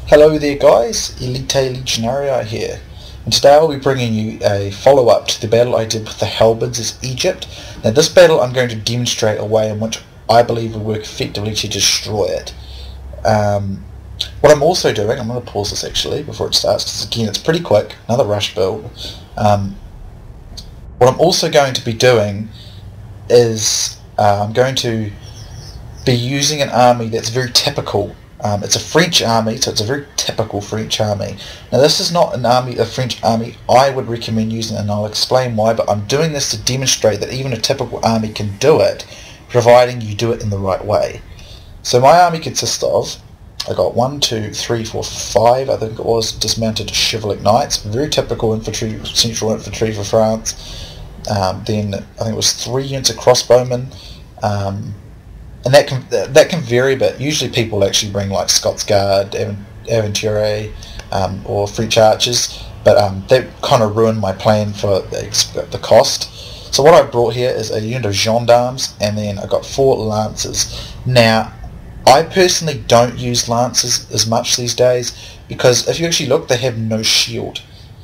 Hello there guys, Elita Legionarii here, and today I'll be bringing you a follow-up to the battle I did with the halberds as Egypt. Now this battle I'm going to demonstrate a way in which I believe will work effectively to destroy it. What I'm also doing, I'm going to pause this actually before it starts because again it's pretty quick, another rush build. What I'm also going to be doing is I'm going to be using an army that's very typical. It's a French army, so it's a very typical French army. Now this is not a French army I would recommend using, and I'll explain why, but I'm doing this to demonstrate that even a typical army can do it, providing you do it in the right way. So my army consists of, I got 1, 2, 3, 4, 5, I think it was, dismounted chivalric knights, very typical infantry, central infantry for France. Then I think it was 3 units of crossbowmen. And that can vary, but usually people actually bring like Scots Guard, Aventuriers, or French archers, but that kind of ruined my plan for the cost. So what I brought here is a unit of gendarmes, and then I got 4 lancers. Now, I personally don't use lancers as much these days because if you actually look, they have no shield.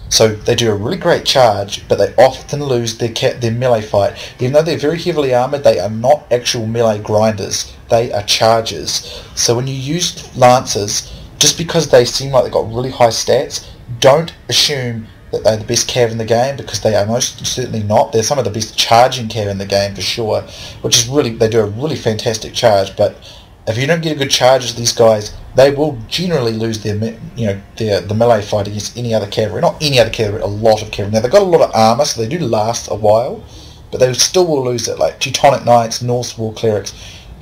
So they do a really great charge, but they often lose their melee fight. Even though they're very heavily armoured, they are not actual melee grinders. They are chargers. So when you use lancers, just because they seem like they've got really high stats, don't assume that they're the best cav in the game, because they are most certainly not. They're some of the best charging cav in the game for sure, which is really, they do a really fantastic charge. But if you don't get a good charge as these guys, they will generally lose their the melee fight against any other cavalry. Not any other cavalry, a lot of cavalry. Now they've got a lot of armour, so they do last a while, but they still will lose it. Like Teutonic Knights, Norse War Clerics,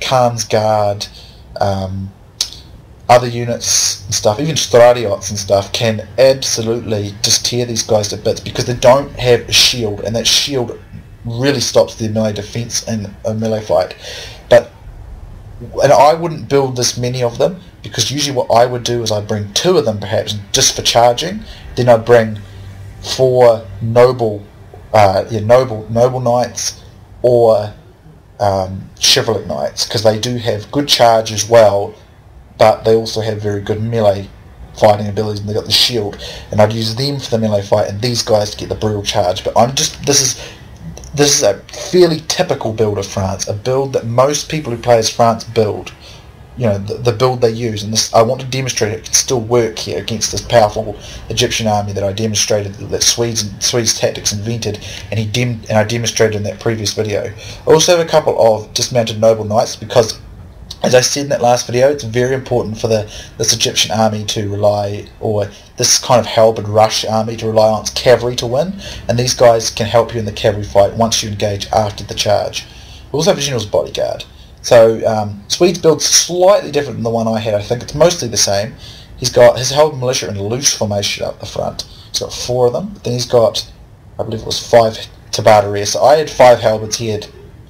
Khan's Guard, other units and stuff, even Stradiots and stuff, can absolutely just tear these guys to bits because they don't have a shield, and that shield really stops their melee defense in a melee fight. And I wouldn't build this many of them, because usually what I would do is I'd bring 2 of them perhaps just for charging. Then I'd bring 4 noble knights or chivalric knights, because they do have good charge as well, but they also have very good melee fighting abilities, and they've got the shield. And I'd use them for the melee fight, and these guys to get the brutal charge. But this is a fairly typical build of France, a build that most people who play as France build. You know, the build they use, and this, I want to demonstrate it can still work here against this powerful Egyptian army that I demonstrated that Swedes tactics invented, and I demonstrated in that previous video. I also have a couple of dismounted noble knights because, as I said in that last video, it's very important for this Egyptian army to rely, or this kind of halberd rush army to rely on its cavalry to win, and these guys can help you in the cavalry fight once you engage after the charge. We also have a general's bodyguard. So Swede's build's slightly different than the one I had. I think it's mostly the same. He's got his halberd militia in loose formation up the front. He's got 4 of them. Then he's got, I believe it was 5 tabataria. So I had 5 halberds. I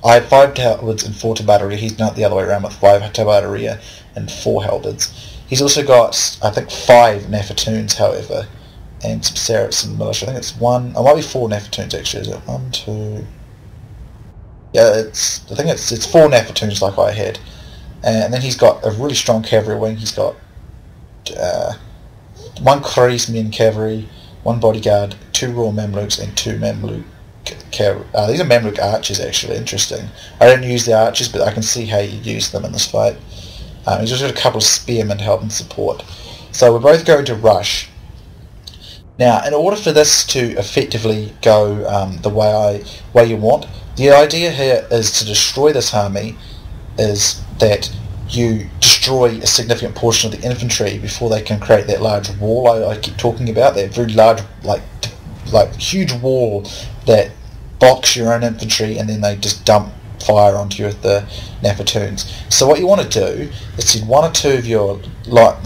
had 5 halberds and 4 tabataria. He's done it the other way around with 5 tabataria and 4 halberds. He's also got, I think, 5 Nafatoons, however, and some Saracen militia. I think it's 1, it might be 4 Nafatoons actually. Is it 1, 2? Yeah, I think it's 4 Nafatoons like I had. And then he's got a really strong cavalry wing. He's got 1 Kharizmian cavalry, 1 bodyguard, 2 Royal Mamluks, and 2 Mamluk cavalry. These are Mamluk archers actually, interesting. I don't use the archers, but I can see how you use them in this fight. He's also got a couple of spearmen to help him support. So we're both going to rush. Now, in order for this to effectively go the way you want, the idea here is to destroy this army, is that you destroy a significant portion of the infantry before they can create that large wall I keep talking about, that very large, like huge wall that blocks your own infantry, and then they just dump fire onto you with the Nafatoons. So what you want to do is send 1 or 2 of your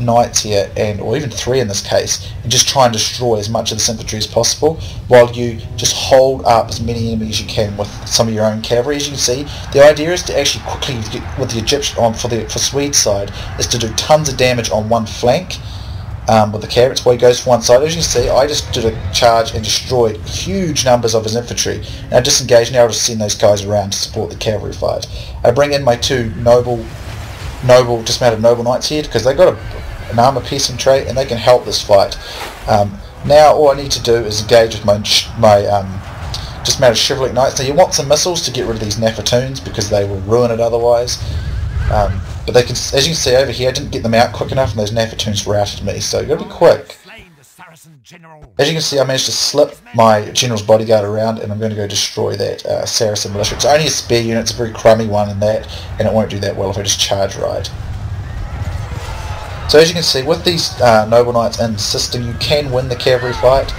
knights here, or even 3 in this case, and just try and destroy as much of this infantry as possible, while you just hold up as many enemies as you can with some of your own cavalry. As you can see, the idea is to actually quickly get with the Egyptian for Swede's side, is to do tons of damage on one flank. With the carrots, where he goes for one side. As you can see, I just did a charge and destroyed huge numbers of his infantry. Now disengage, now I'll just send those guys around to support the cavalry fight. I bring in my 2 dismounted noble knights here, because they've got an armor piercing trait, and they can help this fight. Now all I need to do is engage with my dismounted chivalric knights. Now you want some missiles to get rid of these Nafatoons because they will ruin it otherwise. But they can, as you can see over here, I didn't get them out quick enough and those Nafatoons routed me, so you've got to be quick. As you can see, I managed to slip my general's bodyguard around, and I'm going to go destroy that Saracen militia. It's only a spare unit, it's a very crummy one in that, and it won't do that well if I just charge right. So as you can see, with these noble knights in the system, you can win the cavalry fight.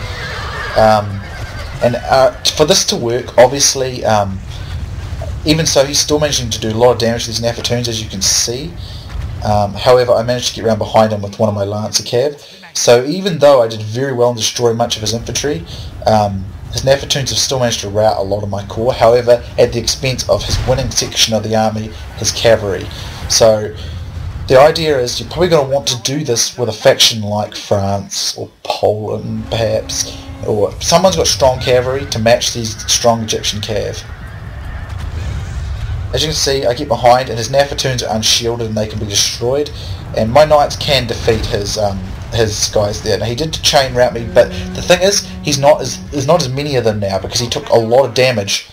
For this to work, obviously, even so, he's still managing to do a lot of damage to these Nafatoons, as you can see. However, I managed to get around behind him with one of my Lancer Cav. So even though I did very well in destroying much of his infantry, his Nafatoons have still managed to rout a lot of my corps, however, at the expense of his winning section of the army, his cavalry. So the idea is you're probably going to want to do this with a faction like France or Poland, perhaps, or someone's got strong cavalry to match these strong Egyptian cav. As you can see, I get behind, and his Nafatoons are unshielded and they can be destroyed, and my knights can defeat his guys there. Now he did chain rout me, but the thing is, there's not as many of them now because he took a lot of damage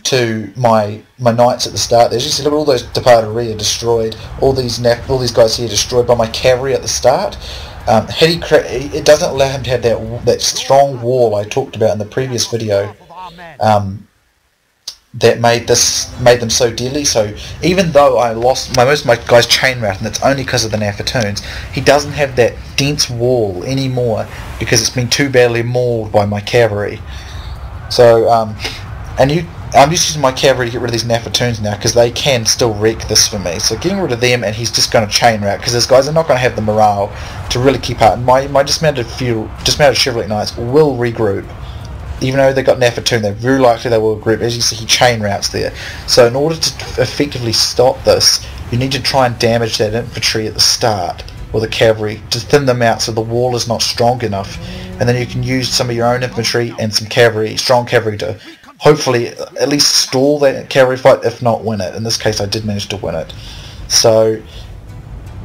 to my knights at the start. There's just look at all those Departeria destroyed, all these guys here destroyed by my cavalry at the start. It doesn't allow him to have that strong wall I talked about in the previous video. That made them so deadly. So even though I lost most of my guys chain rout, and it's only because of the Nafatoons, he doesn't have that dense wall anymore because it's been too badly mauled by my cavalry. So I'm just using my cavalry to get rid of these Nafatoons now because they can still wreak this for me. So getting rid of them, and he's just going to chain rout because these guys are not going to have the morale to really keep up. And my dismounted chivalric knights will regroup. Even though they've got Nafatoon, they're very likely they will regroup. As you see, he chain routes there. So in order to effectively stop this, you need to try and damage that infantry at the start, or the cavalry, to thin them out so the wall is not strong enough. And then you can use some of your own infantry and some cavalry, strong cavalry, to hopefully at least stall that cavalry fight, if not win it. In this case, I did manage to win it. So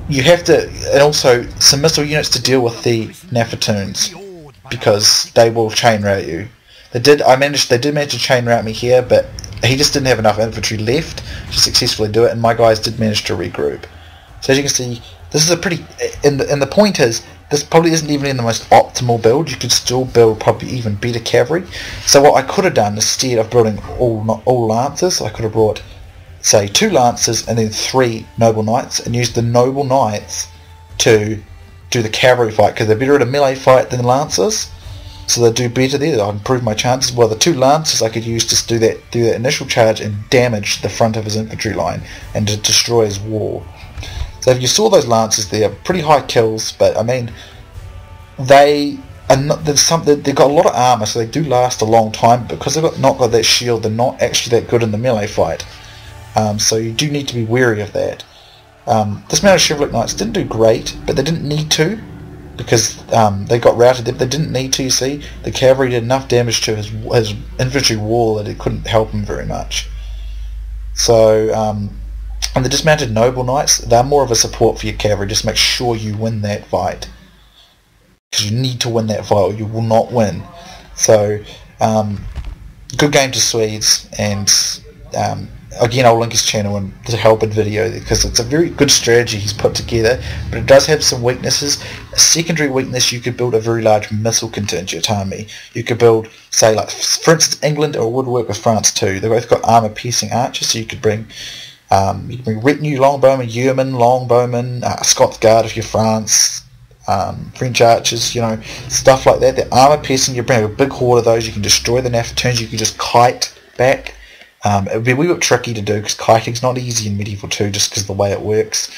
you have to, and also some missile units to deal with the Nafatoons, because they will chain rout you. They did manage to chain rout me here, but he just didn't have enough infantry left to successfully do it, and my guys did manage to regroup. So as you can see, this is a pretty, and the point is, this probably isn't even in the most optimal build. You could still build probably even better cavalry. So what I could have done, instead of building all lancers, I could have brought, say, 2 lancers and then 3 noble knights, and used the noble knights to do the cavalry fight, because they're better at a melee fight than the lancers. So they do better there. I'll improve my chances. Well, the 2 lancers I could use to do that initial charge and damage the front of his infantry line and to destroy his wall. So if you saw those lancers there, pretty high kills, but I mean, they've got a lot of armor, so they do last a long time. Because they've not got that shield, they're not actually that good in the melee fight. So you do need to be wary of that. Dismounted chivalric knights didn't do great, but they didn't need to, because they got routed. They didn't need to, you see. The cavalry did enough damage to his infantry wall that it couldn't help him very much. So, and the dismounted noble knights, they're more of a support for your cavalry. Just make sure you win that fight, because you need to win that fight or you will not win. So, good game to Swedes, and again, I'll link his channel and the helped video, because it's a very good strategy he's put together, but it does have some weaknesses. A secondary weakness, you could build a very large missile contingent army. You could build, say, like for instance, England, or it would work with France too. They've both got armor piercing archers, so you could bring retinue longbowmen, yeomen longbowmen, Scots Guard if you're France, French archers, you know, stuff like that. They're armor piercing. You bring a big horde of those. You can destroy the Nafatoons. You can just kite back. It would be a wee bit tricky to do because kiting's not easy in Medieval 2 just because of the way it works.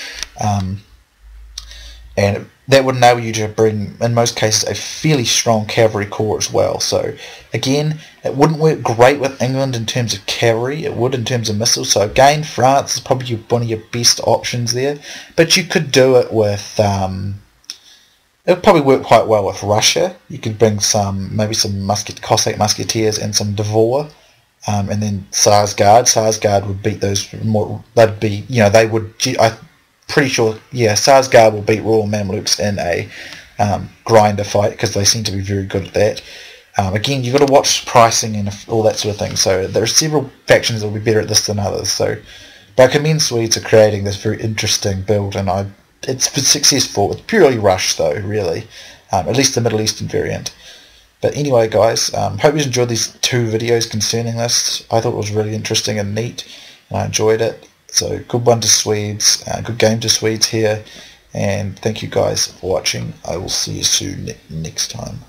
And that would enable you to bring, in most cases, a fairly strong cavalry corps as well. So, again, it wouldn't work great with England in terms of cavalry. It would in terms of missiles. So, again, France is probably one of your best options there. But you could do it with... it would probably work quite well with Russia. You could bring maybe some Cossack musketeers and some Devor. And then Sarsgaard would beat those more. They'd be, you know, they would. pretty sure, yeah, Sarsgaard will beat Royal Mamluks in a grinder fight, because they seem to be very good at that. Again, you've got to watch pricing and all that sort of thing, so there are several factions that will be better at this than others. So, but I commend Swedes are creating this very interesting build, and it's been successful. It's purely rush though, really, at least the Middle Eastern variant. But anyway, guys, hope you enjoyed these 2 videos concerning this. I thought it was really interesting and neat, and I enjoyed it. So good one to Swedes, good game to Swedes here, and thank you guys for watching. I will see you soon next time.